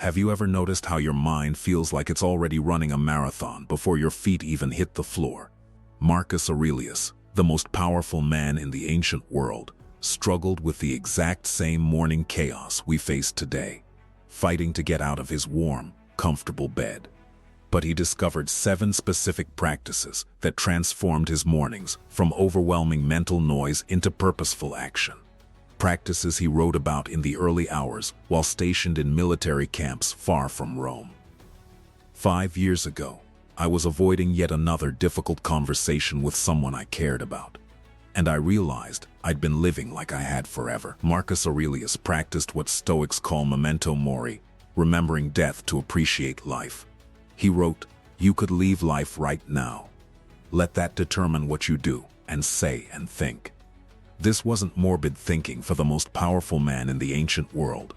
Have you ever noticed how your mind feels like it's already running a marathon before your feet even hit the floor? Marcus Aurelius, the most powerful man in the ancient world, struggled with the exact same morning chaos we face today, fighting to get out of his warm, comfortable bed. But he discovered 7 specific practices that transformed his mornings from overwhelming mental noise into purposeful action. Practices he wrote about in the early hours while stationed in military camps far from Rome. 5 years ago, I was avoiding yet another difficult conversation with someone I cared about, and I realized I'd been living like I had forever. Marcus Aurelius practiced what Stoics call memento mori, remembering death to appreciate life. He wrote, "You could leave life right now. Let that determine what you do and say and think." This wasn't morbid thinking for the most powerful man in the ancient world.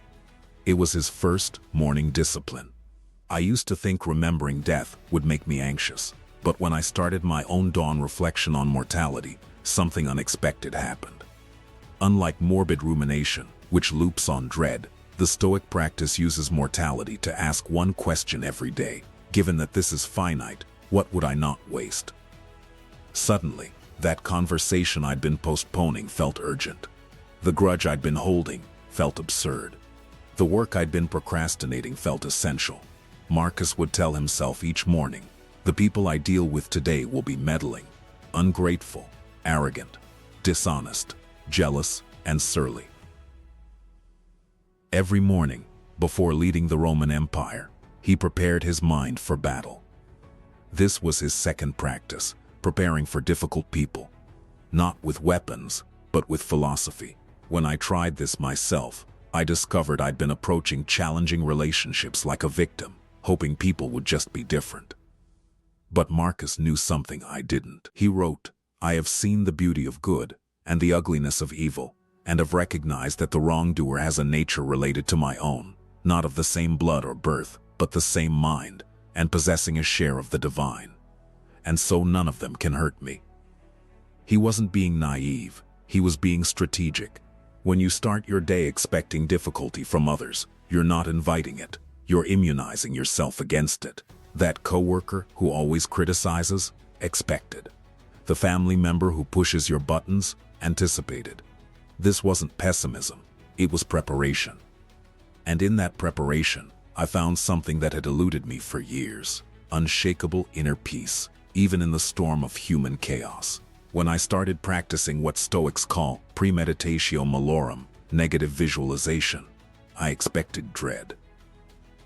It was his first morning discipline. I used to think remembering death would make me anxious, but when I started my own dawn reflection on mortality, something unexpected happened. Unlike morbid rumination, which loops on dread, the Stoic practice uses mortality to ask one question every day. Given that this is finite, what would I not waste? Suddenly, that conversation I'd been postponing felt urgent. The grudge I'd been holding felt absurd. The work I'd been procrastinating felt essential. Marcus would tell himself each morning, "The people I deal with today will be meddling, ungrateful, arrogant, dishonest, jealous, and surly." Every morning, before leading the Roman Empire, he prepared his mind for battle. This was his second practice, preparing for difficult people, not with weapons, but with philosophy. When I tried this myself, I discovered I'd been approaching challenging relationships like a victim, hoping people would just be different. But Marcus knew something I didn't. He wrote, "I have seen the beauty of good and the ugliness of evil, and have recognized that the wrongdoer has a nature related to my own, not of the same blood or birth, but the same mind, and possessing a share of the divine. And so none of them can hurt me." He wasn't being naive, he was being strategic. When you start your day expecting difficulty from others, you're not inviting it, you're immunizing yourself against it. That coworker who always criticizes, expected. The family member who pushes your buttons, anticipated. This wasn't pessimism, it was preparation. And in that preparation, I found something that had eluded me for years: unshakable inner peace, even in the storm of human chaos. When I started practicing what Stoics call premeditatio malorum, negative visualization, I expected dread.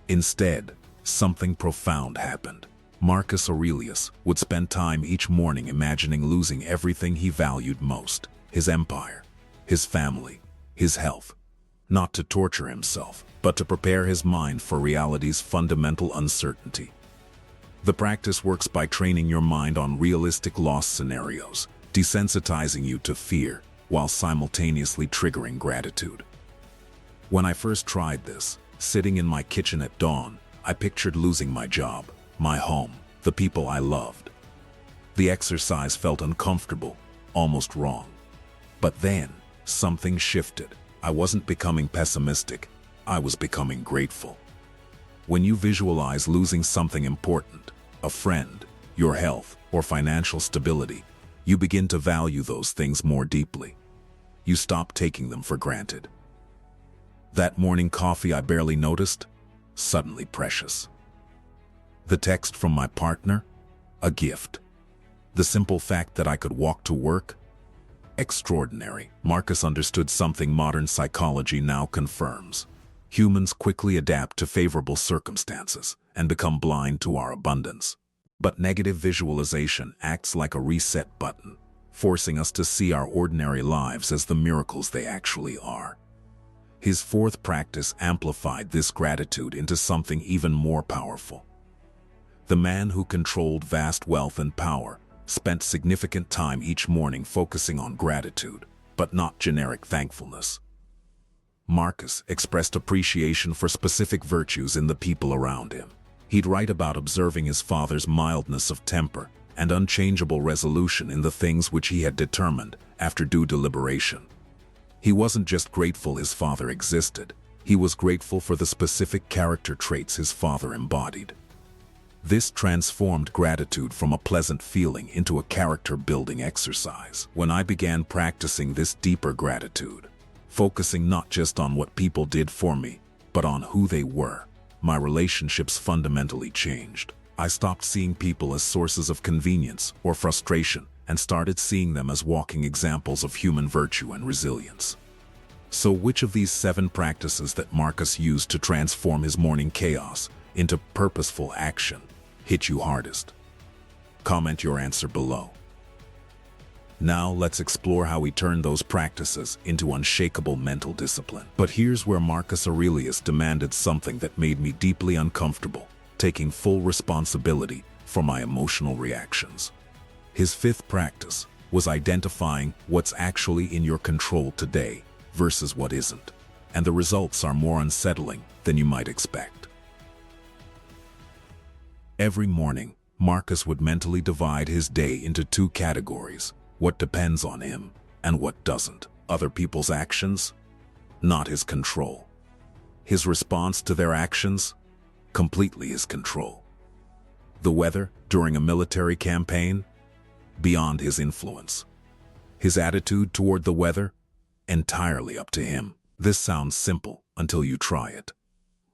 Instead, something profound happened. Marcus Aurelius would spend time each morning imagining losing everything he valued most: his empire, his family, his health. Not to torture himself, but to prepare his mind for reality's fundamental uncertainty. The practice works by training your mind on realistic loss scenarios, desensitizing you to fear, while simultaneously triggering gratitude. When I first tried this, sitting in my kitchen at dawn, I pictured losing my job, my home, the people I loved. The exercise felt uncomfortable, almost wrong. But then, something shifted. I wasn't becoming pessimistic, I was becoming grateful. When you visualize losing something important, a friend, your health, or financial stability, you begin to value those things more deeply. You stop taking them for granted. That morning coffee I barely noticed, suddenly precious. The text from my partner, a gift. The simple fact that I could walk to work, extraordinary. Marcus understood something modern psychology now confirms. Humans quickly adapt to favorable circumstances and become blind to our abundance. But negative visualization acts like a reset button, forcing us to see our ordinary lives as the miracles they actually are. His fourth practice amplified this gratitude into something even more powerful. The man who controlled vast wealth and power spent significant time each morning focusing on gratitude, but not generic thankfulness. Marcus expressed appreciation for specific virtues in the people around him. He'd write about observing his father's mildness of temper and unchangeable resolution in the things which he had determined after due deliberation. He wasn't just grateful his father existed, He was grateful for the specific character traits his father embodied. This transformed gratitude from a pleasant feeling into a character-building exercise. When I began practicing this deeper gratitude, focusing not just on what people did for me, but on who they were, my relationships fundamentally changed. I stopped seeing people as sources of convenience or frustration and started seeing them as walking examples of human virtue and resilience. So which of these 7 practices that Marcus used to transform his morning chaos into purposeful action hit you hardest? Comment your answer below. Now let's explore how he turned those practices into unshakable mental discipline. But here's where Marcus Aurelius demanded something that made me deeply uncomfortable: taking full responsibility for my emotional reactions. His 5th practice was identifying what's actually in your control today versus what isn't, and the results are more unsettling than you might expect. Every morning, Marcus would mentally divide his day into 2 categories: what depends on him and what doesn't. Other people's actions, not his control. His response to their actions, completely his control. The weather during a military campaign, beyond his influence. His attitude toward the weather, entirely up to him. This sounds simple until you try it.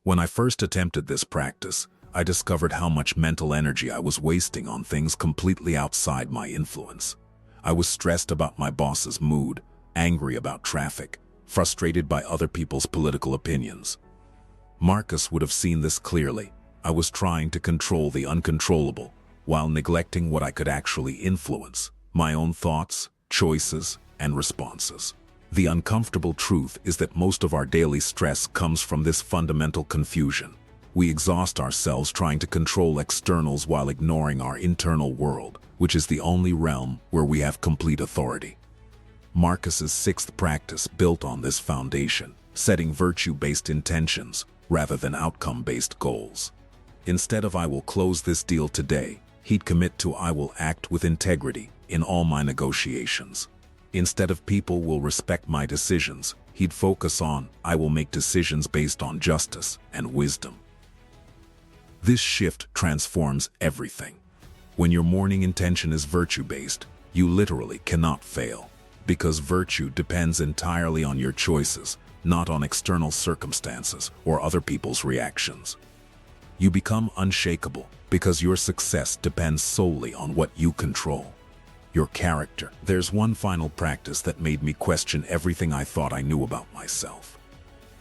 When I first attempted this practice, I discovered how much mental energy I was wasting on things completely outside my influence. I was stressed about my boss's mood, angry about traffic, frustrated by other people's political opinions. Marcus would have seen this clearly. I was trying to control the uncontrollable while neglecting what I could actually influence: my own thoughts, choices, and responses. The uncomfortable truth is that most of our daily stress comes from this fundamental confusion. We exhaust ourselves trying to control externals while ignoring our internal world, which is the only realm where we have complete authority. Marcus's 6th practice built on this foundation, setting virtue-based intentions rather than outcome-based goals. Instead of "I will close this deal today," he'd commit to "I will act with integrity in all my negotiations." Instead of "people will respect my decisions," he'd focus on "I will make decisions based on justice and wisdom." This shift transforms everything. When your morning intention is virtue-based, you literally cannot fail, because virtue depends entirely on your choices, not on external circumstances or other people's reactions. You become unshakable because your success depends solely on what you control: your character. There's one final practice that made me question everything I thought I knew about myself.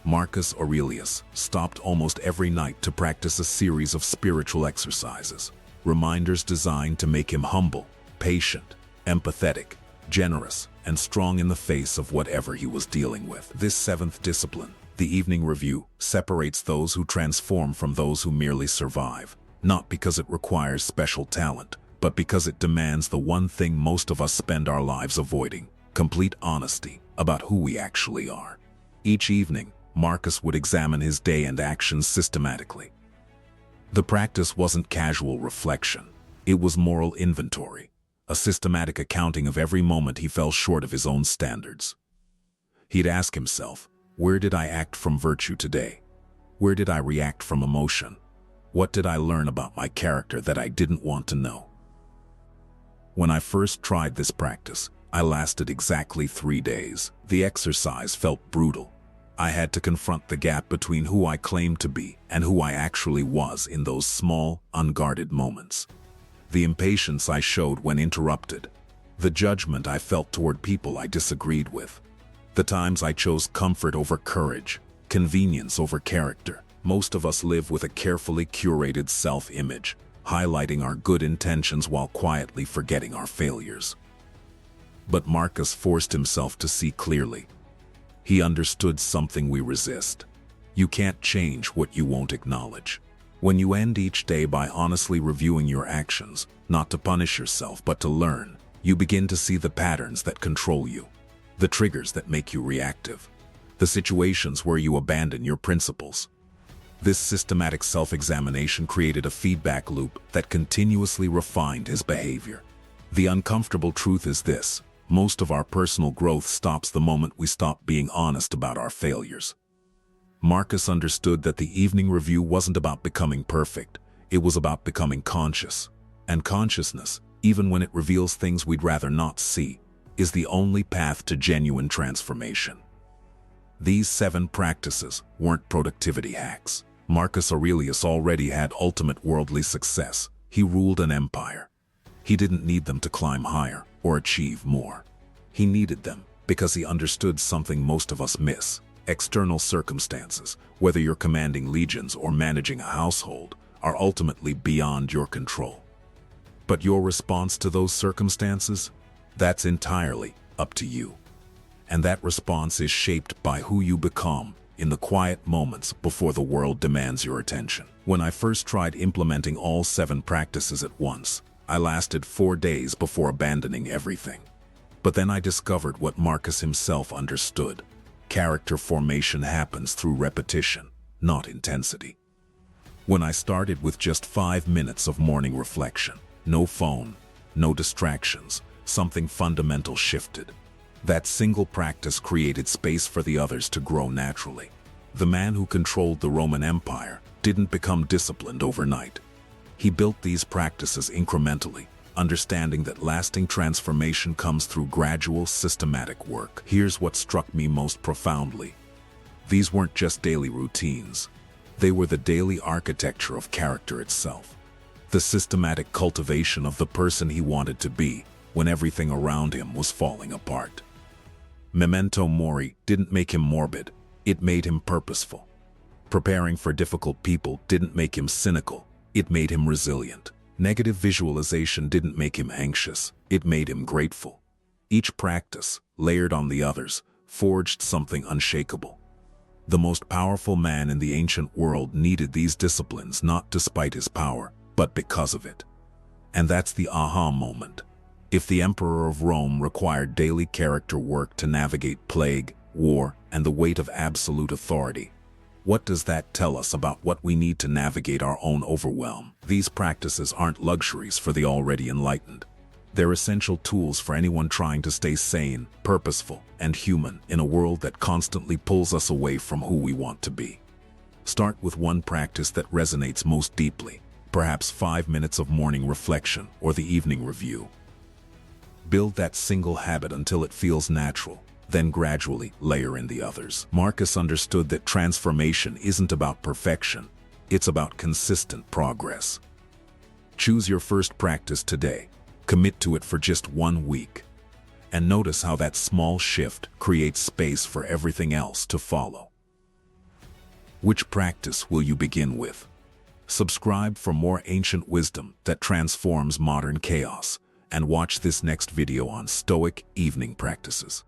Marcus Aurelius stopped almost every night to practice a series of spiritual exercises, reminders designed to make him humble, patient, empathetic, generous, and strong in the face of whatever he was dealing with. This 7th discipline, the evening review, separates those who transform from those who merely survive, not because it requires special talent, but because it demands the one thing most of us spend our lives avoiding: complete honesty about who we actually are. Each evening, Marcus would examine his day and actions systematically. The practice wasn't casual reflection. It was moral inventory, a systematic accounting of every moment he fell short of his own standards. He'd ask himself, where did I act from virtue today? Where did I react from emotion? What did I learn about my character that I didn't want to know? When I first tried this practice, I lasted exactly 3 days. The exercise felt brutal. I had to confront the gap between who I claimed to be and who I actually was in those small, unguarded moments. The impatience I showed when interrupted, the judgment I felt toward people I disagreed with, the times I chose comfort over courage, convenience over character. Most of us live with a carefully curated self-image, highlighting our good intentions while quietly forgetting our failures. But Marcus forced himself to see clearly. He understood something we resist. You can't change what you won't acknowledge. When you end each day by honestly reviewing your actions, not to punish yourself but to learn, you begin to see the patterns that control you, the triggers that make you reactive, the situations where you abandon your principles. This systematic self-examination created a feedback loop that continuously refined his behavior. The uncomfortable truth is this: most of our personal growth stops the moment we stop being honest about our failures. Marcus understood that the evening review wasn't about becoming perfect, it was about becoming conscious. And consciousness, even when it reveals things we'd rather not see, is the only path to genuine transformation. These 7 practices weren't productivity hacks. Marcus Aurelius already had ultimate worldly success. He ruled an empire. He didn't need them to climb higher or achieve more. He needed them because he understood something most of us miss. External circumstances, whether you're commanding legions or managing a household, are ultimately beyond your control. But your response to those circumstances? That's entirely up to you. And that response is shaped by who you become in the quiet moments before the world demands your attention. When I first tried implementing all 7 practices at once, I lasted 4 days before abandoning everything. But then I discovered what Marcus himself understood. Character formation happens through repetition, not intensity. When I started with just 5 minutes of morning reflection, no phone, no distractions, something fundamental shifted. That single practice created space for the others to grow naturally. The man who controlled the Roman Empire didn't become disciplined overnight. He built these practices incrementally, understanding that lasting transformation comes through gradual, systematic work. Here's what struck me most profoundly. These weren't just daily routines. They were the daily architecture of character itself. The systematic cultivation of the person he wanted to be when everything around him was falling apart. Memento mori didn't make him morbid, it made him purposeful. Preparing for difficult people didn't make him cynical, it made him resilient. Negative visualization didn't make him anxious, it made him grateful. Each practice, layered on the others, forged something unshakable. The most powerful man in the ancient world needed these disciplines not despite his power, but because of it. And that's the aha moment. If the Emperor of Rome required daily character work to navigate plague, war, and the weight of absolute authority, what does that tell us about what we need to navigate our own overwhelm? These practices aren't luxuries for the already enlightened. They're essential tools for anyone trying to stay sane, purposeful, and human in a world that constantly pulls us away from who we want to be. Start with one practice that resonates most deeply, perhaps 5 minutes of morning reflection or the evening review. Build that single habit until it feels natural, then gradually layer in the others. Marcus understood that transformation isn't about perfection, it's about consistent progress. Choose your first practice today, commit to it for just 1 week, and notice how that small shift creates space for everything else to follow. Which practice will you begin with? Subscribe for more ancient wisdom that transforms modern chaos, and watch this next video on Stoic evening practices.